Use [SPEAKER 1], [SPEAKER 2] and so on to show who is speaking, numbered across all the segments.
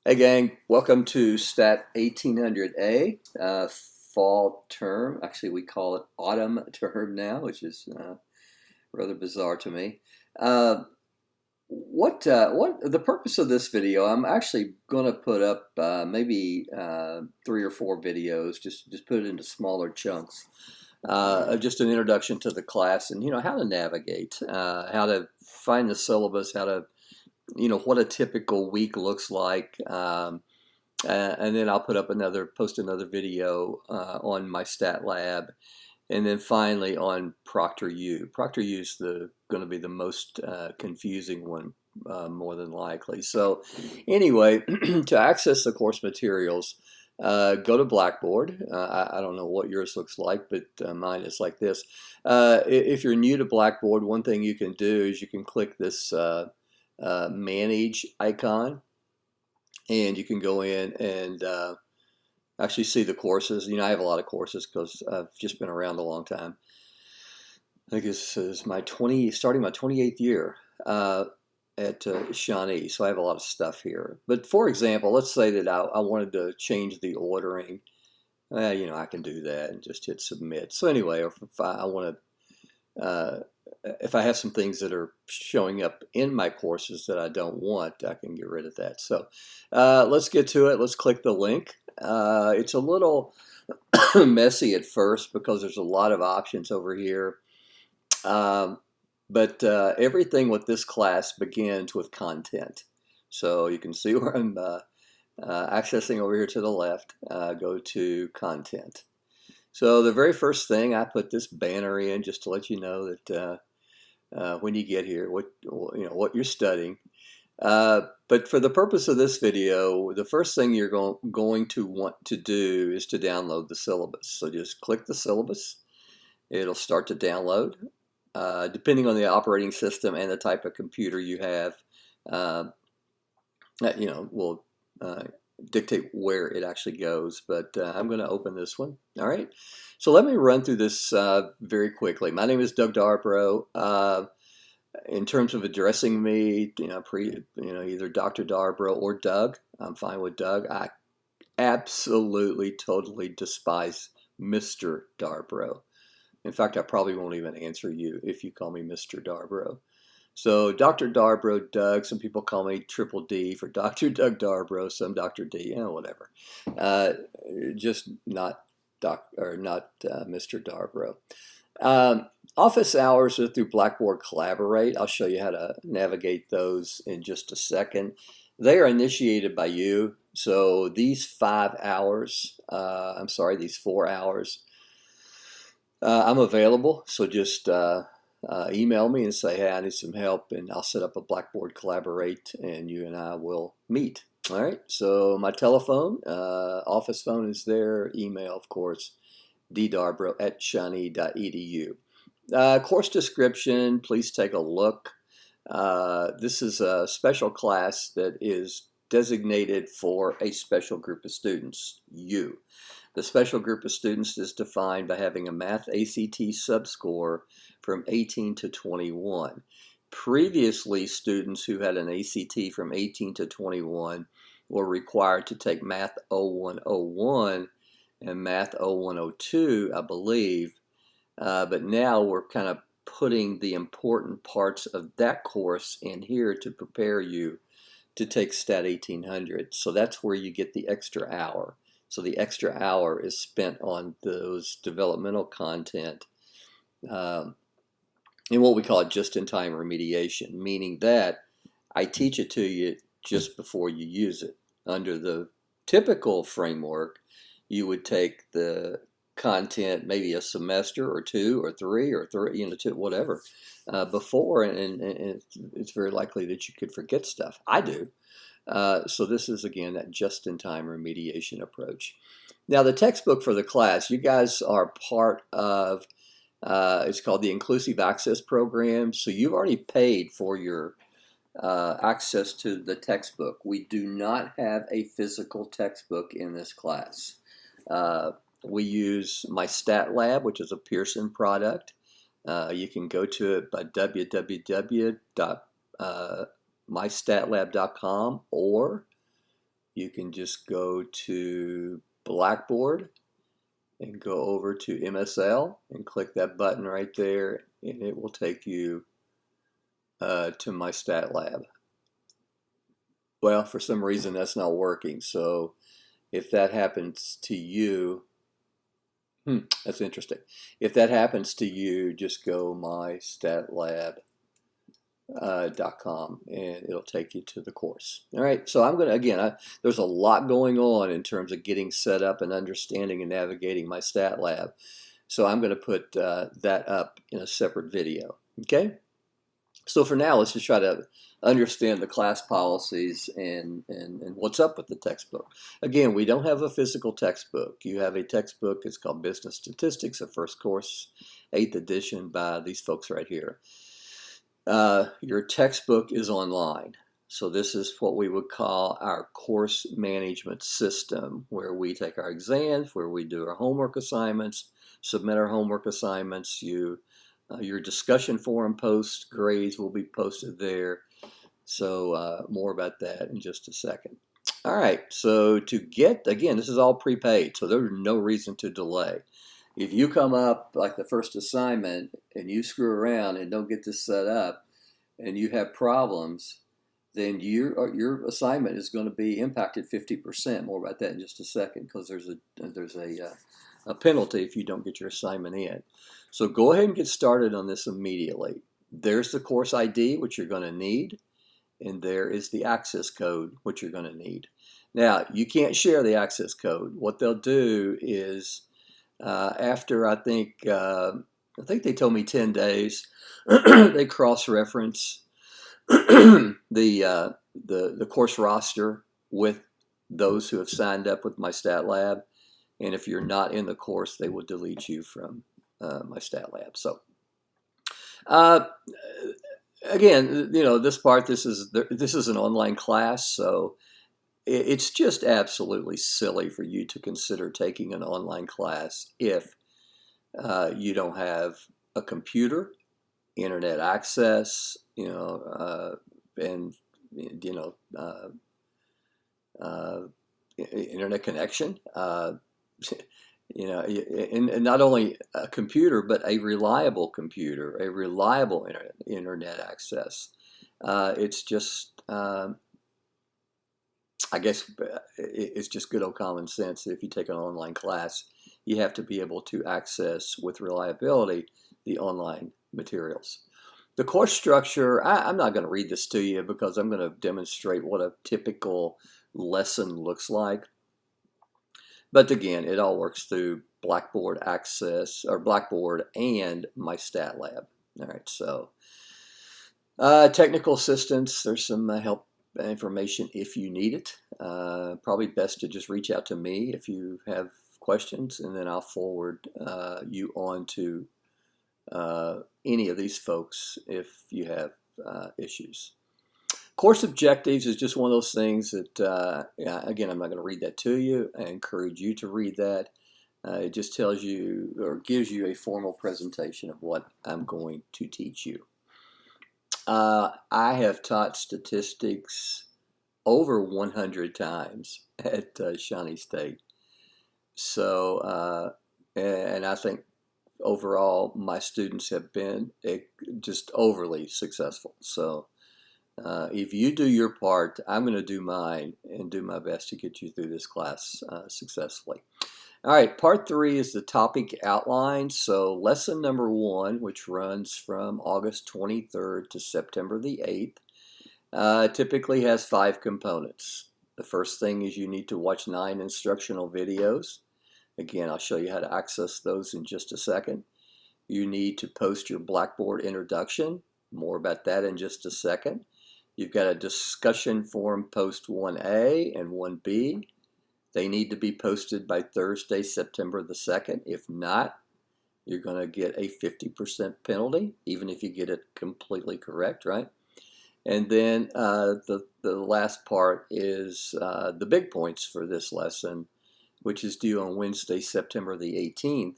[SPEAKER 1] Hey gang, welcome to STAT1800A fall term. Actually, we call it autumn term now, which is rather bizarre to me. Uh, what the purpose of this video? I'm actually going to put up maybe 3 or 4 videos. Just put it into smaller chunks. Just an introduction to the class and how to navigate, how to find the syllabus, how to what a typical week looks like. And then I'll post another video on my stat lab, and then finally on ProctorU. ProctorU is going to be the most confusing one, more than likely. So anyway, to access the course materials, go to Blackboard. I don't know what yours looks like, but mine is like this. If you're new to Blackboard, one thing you can do is you can click this manage icon, and you can go in and actually see the courses. I have a lot of courses because I've just been around a long time. I think this is starting my 28th year at Shawnee, so I have a lot of stuff here. But for example, let's say that I wanted to change the ordering. I can do that and just hit submit. So anyway, if I want to if I have some things that are showing up in my courses that I don't want, I can get rid of that. So let's get to it. Let's click the link. It's a little messy at first because there's a lot of options over here. But everything with this class begins with content. So you can see where I'm accessing over here to the left. Go to content. So the very first thing, I put this banner in just to let you know that when you get here, what you're studying. But for the purpose of this video, the first thing you're going to want to do is to download the syllabus. So just click the syllabus. It'll start to download. Depending on the operating system and the type of computer you have, will dictate where it actually goes. But I'm going to open this one. All right. So let me run through this very quickly. My name is Doug Darbro. In terms of addressing me, either Dr. Darbro or Doug, I'm fine with Doug. I absolutely, totally despise Mr. Darbro. In fact, I probably won't even answer you if you call me Mr. Darbro. So Dr. Darbro, Doug, some people call me Triple D for Dr. Doug Darbro, some Dr. D, whatever. Just not Mr. Darbro. Office hours are through Blackboard Collaborate. I'll show you how to navigate those in just a second. They are initiated by you. So these 4 hours, I'm available. So just email me and say, hey, I need some help, and I'll set up a Blackboard Collaborate, and you and I will meet. All right, so my telephone, office phone is there, email, of course, ddarbro@shawnee.edu. Course description, please take a look. This is a special class that is designated for a special group of students, you. The special group of students is defined by having a math ACT subscore from 18 to 21. Previously, students who had an ACT from 18 to 21 were required to take Math 0101 and Math 0102, I believe. But now we're kind of putting the important parts of that course in here to prepare you to take STAT 1800. So that's where you get the extra hour. So the extra hour is spent on those developmental content in what we call just-in-time remediation, meaning that I teach it to you just before you use it. Under the typical framework, you would take the content maybe a semester or 2 or 3 or 3, 2, whatever, before, and it's very likely that you could forget stuff. I do. So this is, again, that just-in-time remediation approach. Now, the textbook for the class, you guys are part of, it's called the Inclusive Access Program. So you've already paid for your access to the textbook. We do not have a physical textbook in this class. We use my Stat Lab, which is a Pearson product. You can go to it by www.mystatlab.com, or you can just go to Blackboard and go over to MSL and click that button right there, and it will take you to my stat lab. Well, for some reason that's not working, so if that happens to you, that's interesting. If that happens to you, just go mystatlab.com and it'll take you to the course. All right, so I'm going to, again, there's a lot going on in terms of getting set up and understanding and navigating my stat lab. So I'm going to put that up in a separate video. Okay, so for now, let's just try to understand the class policies and what's up with the textbook. Again, we don't have a physical textbook. You have a textbook. It's called Business Statistics, a first course, 8th edition by these folks right here. Your textbook is online. So this is what we would call our course management system, where we take our exams, where we do our homework assignments, submit our homework assignments. Your discussion forum post grades will be posted there. So more about that in just a second. All right, so to get, again, this is all prepaid, so there's no reason to delay. If you come up like the first assignment and you screw around and don't get this set up and you have problems, then your assignment is going to be impacted 50%. More about that in just a second, because there's a penalty if you don't get your assignment in. So go ahead and get started on this immediately. There's the course ID, which you're going to need, and there is the access code, which you're going to need. Now, you can't share the access code. What they'll do is, after I think they told me 10 days, they cross-reference the course roster with those who have signed up with my stat lab, and if you're not in the course, they will delete you from my stat lab. So again, this is an online class, so it's just absolutely silly for you to consider taking an online class if you don't have a computer, internet access, and internet connection. And not only a computer, but a reliable computer, a reliable internet access. It's just, I guess, it's just good old common sense that if you take an online class, you have to be able to access with reliability the online materials. The course structure, I'm not going to read this to you because I'm going to demonstrate what a typical lesson looks like. But again, it all works through Blackboard Access, or Blackboard and my stat lab. All right, so technical assistance, there's some help information if you need it. Probably best to just reach out to me if you have questions, and then I'll forward you on to any of these folks if you have issues. Course objectives is just one of those things that, again, I'm not going to read that to you. I encourage you to read that. It just tells you or gives you a formal presentation of what I'm going to teach you. I have taught statistics over 100 times at Shawnee State. So, and I think overall my students have been just overly successful. So if you do your part, I'm going to do mine and do my best to get you through this class successfully. All right, part 3 is the topic outline. So lesson number 1, which runs from August 23rd to September the 8th, typically has 5 components. The first thing is you need to watch 9 instructional videos. Again, I'll show you how to access those in just a second. You need to post your Blackboard Introduction. More about that in just a second. You've got a discussion forum post 1A and 1B. They need to be posted by Thursday, September the 2nd. If not, you're going to get a 50% penalty, even if you get it completely correct, right? And then the last part is the big points for this lesson, which is due on Wednesday, September the 18th.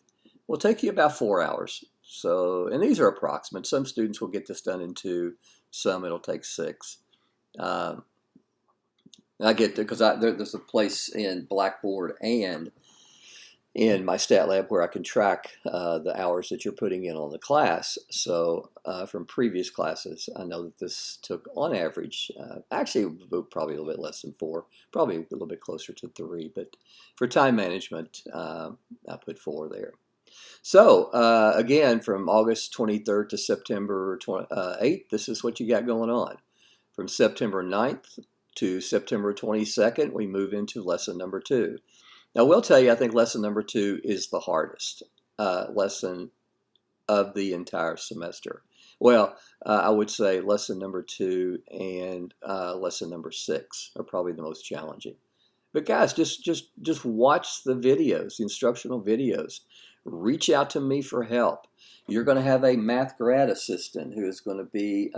[SPEAKER 1] Will take you about 4 hours. So, and these are approximate. Some students will get this done in 2, some it'll take 6. I get because there's a place in Blackboard and in my stat lab where I can track the hours that you're putting in on the class. So from previous classes, I know that this took on average, actually probably a little bit less than 4, probably a little bit closer to 3, but for time management, I put 4 there. So again, from August 23rd to September 8th, this is what you got going on. From September 9th to September 22nd, we move into lesson number 2. Now, I will tell you, I think lesson number 2 is the hardest lesson of the entire semester. Well, I would say lesson number 2 and lesson number 6 are probably the most challenging. But guys, just watch the videos, the instructional videos. Reach out to me for help. You're going to have a math grad assistant who is going to be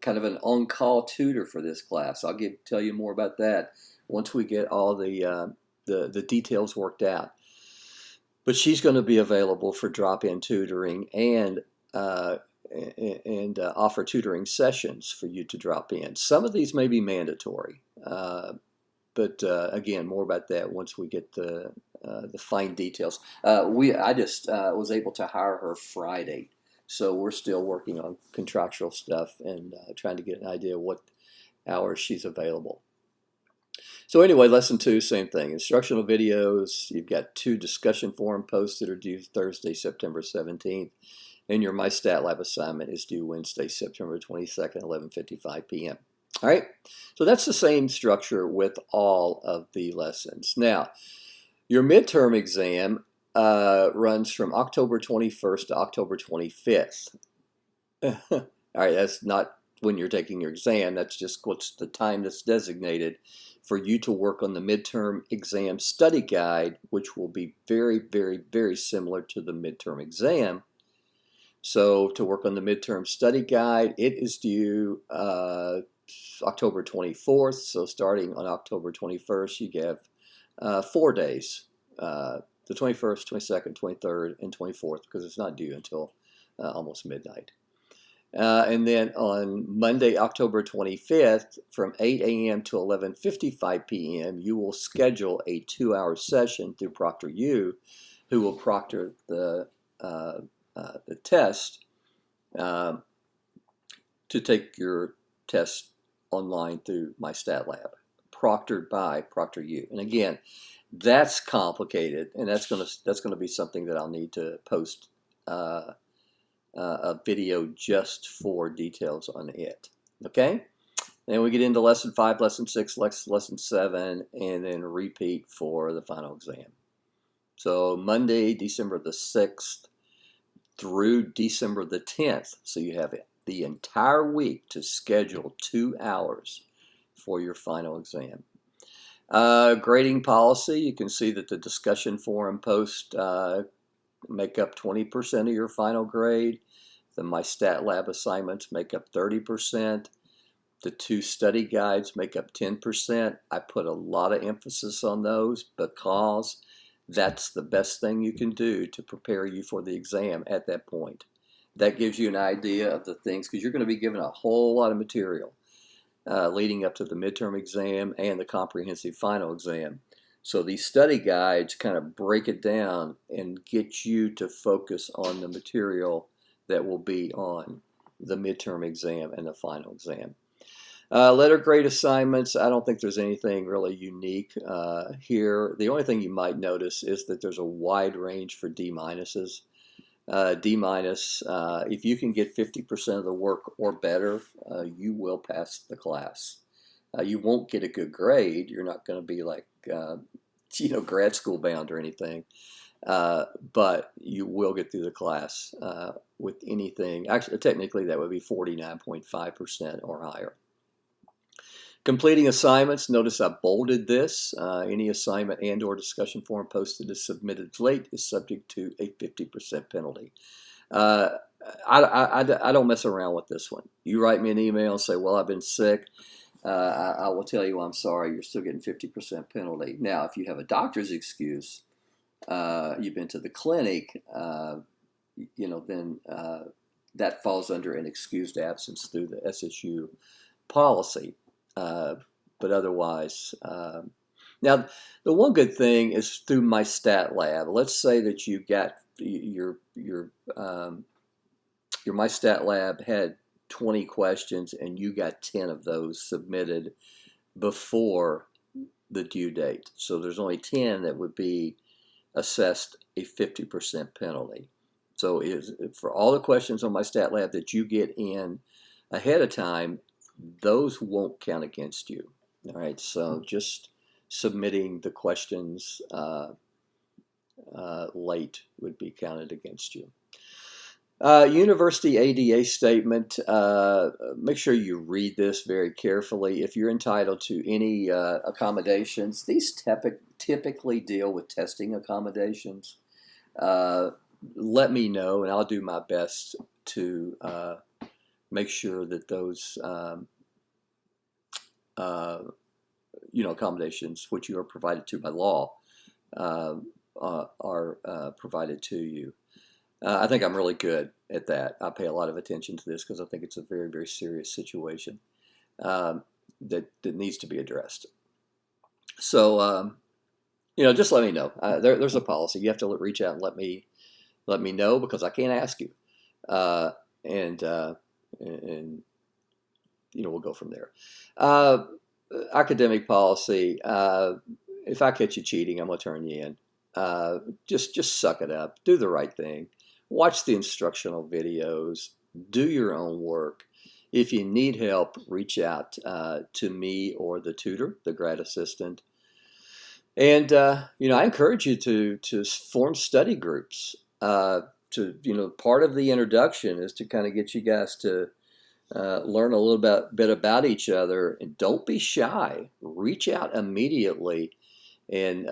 [SPEAKER 1] kind of an on-call tutor for this class. I'll tell you more about that once we get all the details worked out. But she's going to be available for drop-in tutoring and offer tutoring sessions for you to drop in. Some of these may be mandatory, but again, more about that once we get the fine details. I just was able to hire her Friday, so we're still working on contractual stuff and trying to get an idea of what hours she's available. So anyway, lesson 2, same thing. Instructional videos. You've got 2 discussion forum posts that are due Thursday, September 17th. And your My Stat Lab assignment is due Wednesday, September 22nd, 11:55 p.m. All right, so that's the same structure with all of the lessons. Now, your midterm exam runs from October 21st to October 25th. All right, that's not when you're taking your exam. That's just what's the time that's designated for you to work on the midterm exam study guide, which will be very, very, very similar to the midterm exam. So to work on the midterm study guide, it is due October 24th. So starting on October 21st, you have 4 days, the 21st, 22nd, 23rd, and 24th, because it's not due until almost midnight. And then on Monday, October 25th, from 8 a.m. to 11:55 p.m., you will schedule a 2-hour session through ProctorU, who will proctor the test to take your test online through My Stat Lab, proctored by ProctorU. And again, that's complicated, and that's gonna be something that I'll need to post a video just for details on it. Okay? Then we get into lesson 5, lesson 6, lesson 7, and then repeat for the final exam. So Monday, December the 6th through December the 10th. So you have the entire week to schedule 2 hours for your final exam. Grading policy, you can see that the discussion forum posts make up 20% of your final grade. The My Stat Lab assignments make up 30%. The 2 study guides make up 10%. I put a lot of emphasis on those because that's the best thing you can do to prepare you for the exam at that point. That gives you an idea of the things, because you're going to be given a whole lot of material leading up to the midterm exam and the comprehensive final exam. So these study guides kind of break it down and get you to focus on the material that will be on the midterm exam and the final exam. Letter grade assignments, I don't think there's anything really unique here. The only thing you might notice is that there's a wide range for D minuses. D minus, if you can get 50% of the work or better, you will pass the class. You won't get a good grade. You're not going to be like, grad school bound or anything. But you will get through the class with anything. Actually, technically, that would be 49.5% or higher. Completing assignments, notice I bolded this. Any assignment and or discussion forum posted is submitted late is subject to a 50% penalty. I don't mess around with this one. You write me an email and say, well, I've been sick. I will tell you I'm sorry. You're still getting 50% penalty. Now, if you have a doctor's excuse, you've been to the clinic, then that falls under an excused absence through the SSU policy. but otherwise, now the one good thing is through my stat lab. Let's say that you got your my stat lab had 20 questions and you got 10 of those submitted before the due date. So there's only 10 that would be assessed a 50% penalty. So for all the questions on my stat lab that you get in ahead of time, those won't count against you. All right, so just submitting the questions late would be counted against you. University ADA statement, make sure you read this very carefully. If you're entitled to any accommodations, these typically deal with testing accommodations. Let me know, and I'll do my best to make sure that those accommodations, which you are provided to by law, are provided to you. I think I'm really good at that. I pay a lot of attention to this because I think it's a very, very serious situation that needs to be addressed. So, just let me know. There's a policy. You have to reach out and let me know because I can't ask you, and we'll go from there. Academic policy. If I catch you cheating, I'm gonna turn you in. Just suck it up. Do the right thing. Watch the instructional videos. Do your own work. If you need help, reach out to me or the tutor, the grad assistant. And I encourage you to form study groups. Part of the introduction is to kind of get you guys to learn a little bit about each other, and don't be shy. Reach out immediately and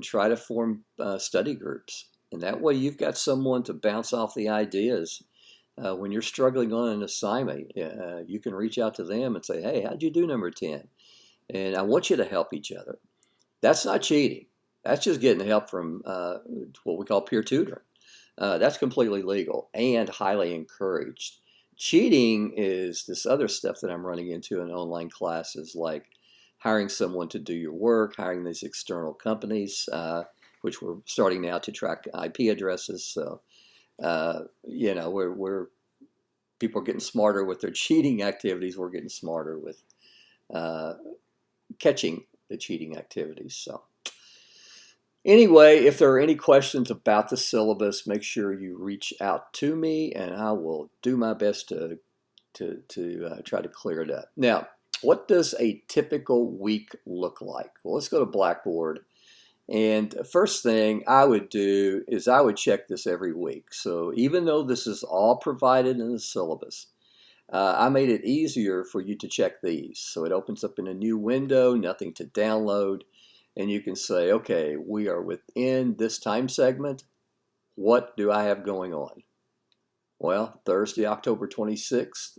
[SPEAKER 1] try to form study groups. And that way you've got someone to bounce off the ideas. When you're struggling on an assignment, you can reach out to them and say, hey, how'd you do number 10? And I want you to help each other. That's not cheating. That's just getting help from what we call peer tutoring. That's completely legal and highly encouraged. Cheating is this other stuff that I'm running into in online classes, like hiring someone to do your work, hiring these external companies, which we're starting now to track IP addresses. So, where people are getting smarter with their cheating activities, we're getting smarter with catching the cheating activities. So, anyway, if there are any questions about the syllabus, make sure you reach out to me, and I will do my best to try to clear it up. Now, what does a typical week look like? Well, let's go to Blackboard. And first thing I would do is I would check this every week. So even though this is all provided in the syllabus, I made it easier for you to check these. So it opens up in a new window, nothing to download. And you can say, okay, we are within this time segment. What do I have going on? Well, Thursday, October 26th.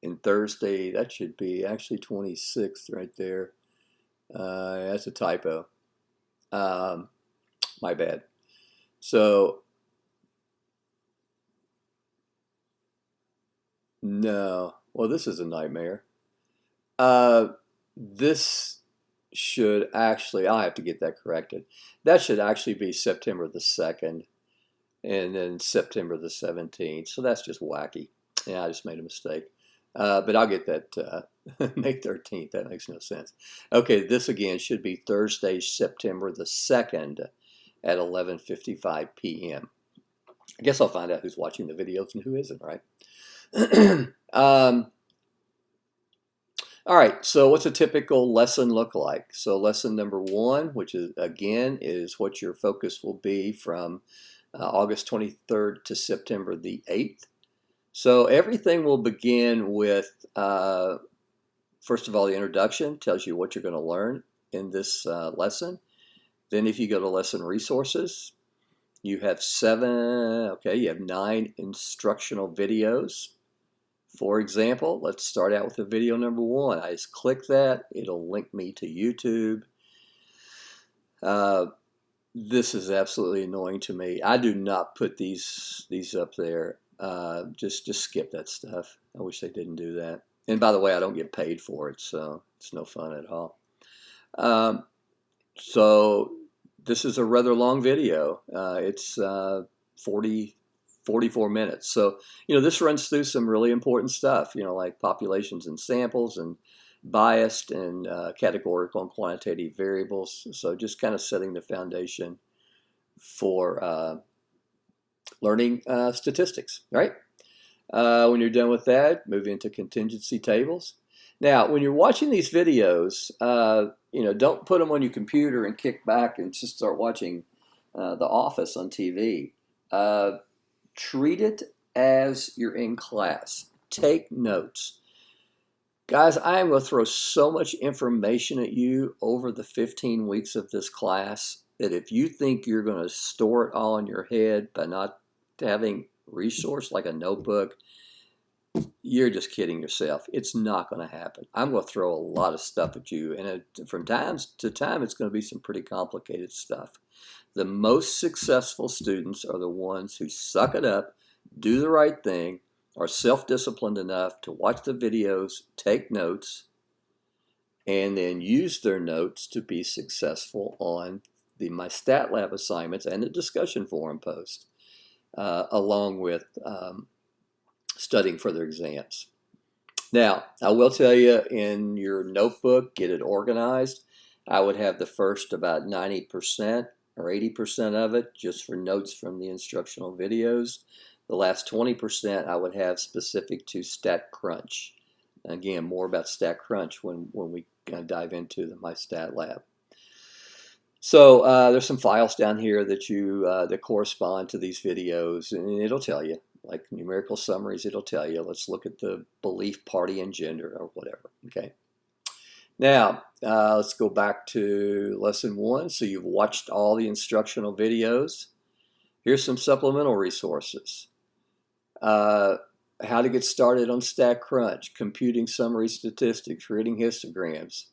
[SPEAKER 1] And Thursday, that should be actually 26th right there. That's a typo. My bad. So, no. Well, this is a nightmare. This should actually, I'll have to get that corrected. That should actually be September the 2nd and then September the 17th. So that's just wacky. Yeah, I just made a mistake. But I'll get that May 13th. That makes no sense. Okay, this again should be Thursday, September the 2nd at 11:55 p.m. I guess I'll find out who's watching the videos and who isn't, right? All right, so what's a typical lesson look like? So lesson number 1, which is again is what your focus will be from August 23rd to September the 8th. So everything will begin with, first of all, the introduction tells you what you're going to learn in this lesson. Then if you go to lesson resources, you have 9 instructional videos. For example, let's start out with the video number 1. I just click that. It'll link me to YouTube. This is absolutely annoying to me. I do not put these up there. Just skip that stuff. I wish they didn't do that. And by the way, I don't get paid for it, so it's no fun at all. So this is a rather long video. It's 44 minutes. So, this runs through some really important stuff, like populations and samples and biased and categorical and quantitative variables. So just kind of setting the foundation for learning statistics, right? When you're done with that, move into contingency tables. Now, when you're watching these videos, don't put them on your computer and kick back and just start watching The Office on TV. Treat it as you're in class. Take notes. Guys, I am going to throw so much information at you over the 15 weeks of this class that if you think you're going to store it all in your head by not having resource like a notebook, you're just kidding yourself. It's not going to happen. I'm going to throw a lot of stuff at you, and from time to time, it's going to be some pretty complicated stuff. The most successful students are the ones who suck it up, do the right thing, are self-disciplined enough to watch the videos, take notes, and then use their notes to be successful on my Stat Lab assignments and the discussion forum post, along with studying for their exams. Now, I will tell you, in your notebook, get it organized. I would have the first about 90% or 80% of it just for notes from the instructional videos. The last 20% I would have specific to StatCrunch. Again, more about StatCrunch when we dive into my Stat Lab. So there's some files down here that correspond to these videos, and it'll tell you, like numerical summaries, it'll tell you, let's look at the belief, party, and gender, or whatever, okay? Now, let's go back to lesson 1. So you've watched all the instructional videos. Here's some supplemental resources. How to get started on StatCrunch, computing summary statistics, reading histograms,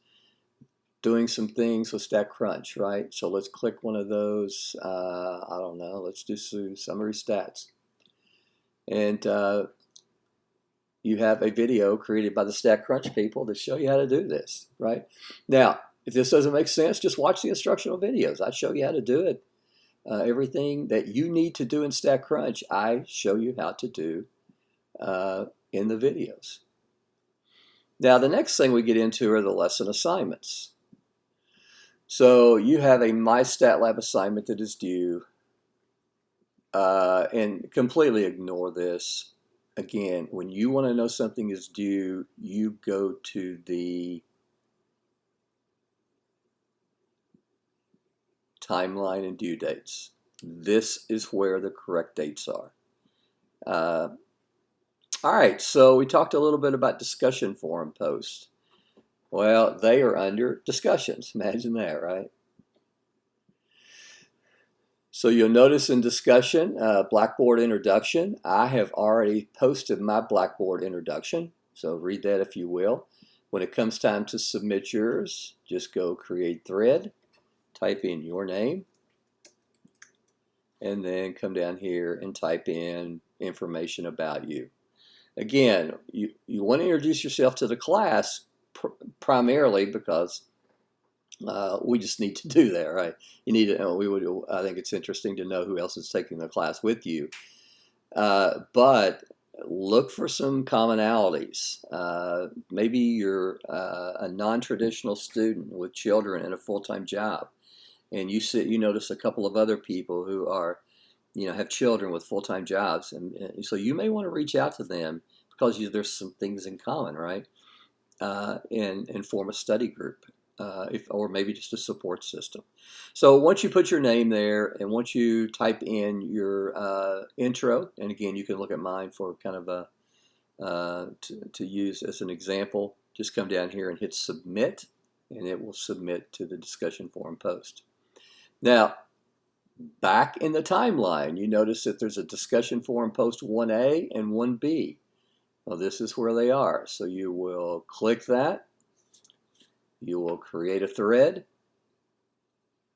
[SPEAKER 1] doing some things with StatCrunch, right? So let's click one of those. I don't know, let's do some summary stats. And you have a video created by the StatCrunch people that show you how to do this, right? Now, if this doesn't make sense, just watch the instructional videos. I show you how to do it. Everything that you need to do in StatCrunch, I show you how to do in the videos. Now, the next thing we get into are the lesson assignments. So you have a My Stat Lab assignment that is due, and completely ignore this. Again, when you want to know something is due, you go to the timeline and due dates. This is where the correct dates are. All right, so we talked a little bit about discussion forum posts. Well, they are under discussions. Imagine that, right? So you'll notice in discussion, Blackboard Introduction, I have already posted my Blackboard Introduction, so read that if you will. When it comes time to submit yours, just go create thread, type in your name, and then come down here and type in information about you. Again, you want to introduce yourself to the class primarily because we just need to do that, right? You need to. I think it's interesting to know who else is taking the class with you, but look for some commonalities. Maybe you're a non-traditional student with children and a full-time job, and you notice a couple of other people who are, have children with full-time jobs, and so you may want to reach out to them because there's some things in common, right? And form a study group. Or maybe just a support system. So once you put your name there and once you type in your intro, and again, you can look at mine for kind of to use as an example, just come down here and hit submit, and it will submit to the discussion forum post. Now, back in the timeline, you notice that there's a discussion forum post 1A and 1B. Well, this is where they are. So you will click that. You will create a thread,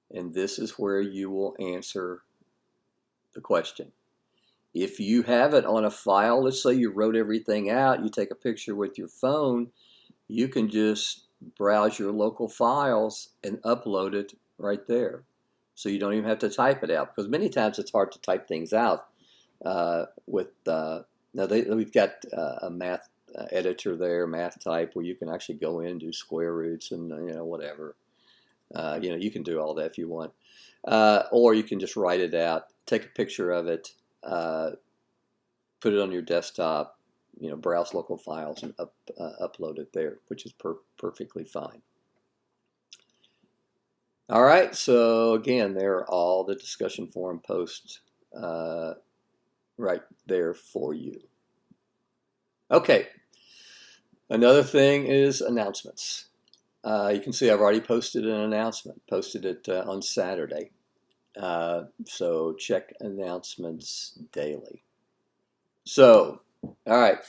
[SPEAKER 1] and this is where you will answer the question. If you have it on a file, let's say you wrote everything out, you take a picture with your phone, you can just browse your local files and upload it right there. So you don't even have to type it out, because many times it's hard to type things out we've got a math editor there, math type, where you can actually go in and do square roots and whatever. You can do all that if you want, or you can just write it out, take a picture of it, put it on your desktop, browse local files and upload it there, which is perfectly fine. All right, so again, there are all the discussion forum posts right there for you. Okay, another thing is announcements. You can see I've already posted an announcement, posted it on Saturday. So check announcements daily. So, all right,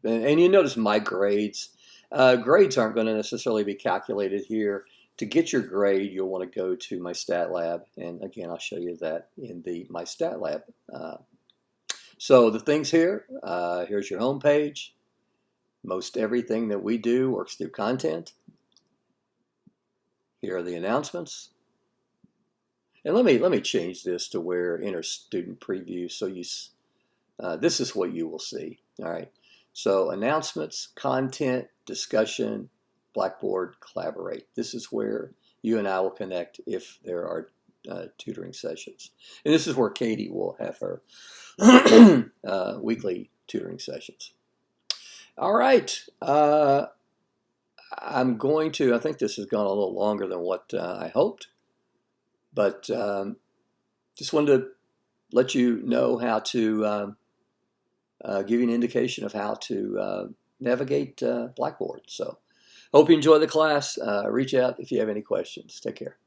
[SPEAKER 1] and you notice my grades. Grades aren't going to necessarily be calculated here. To get your grade, you'll want to go to my Stat Lab, and again, I'll show you that in the My Stat Lab. So the things here, here's your home page. Most everything that we do works through content. Here are the announcements. And let me change this to where enter student preview, so this is what you will see. All right. So announcements, content, discussion, Blackboard, collaborate. This is where you and I will connect if there are tutoring sessions. And this is where Katie will have her weekly tutoring sessions. All right. I think this has gone a little longer than what I hoped, but just wanted to let you know how to give you an indication of how to navigate Blackboard. So hope you enjoy the class. Reach out if you have any questions. Take care.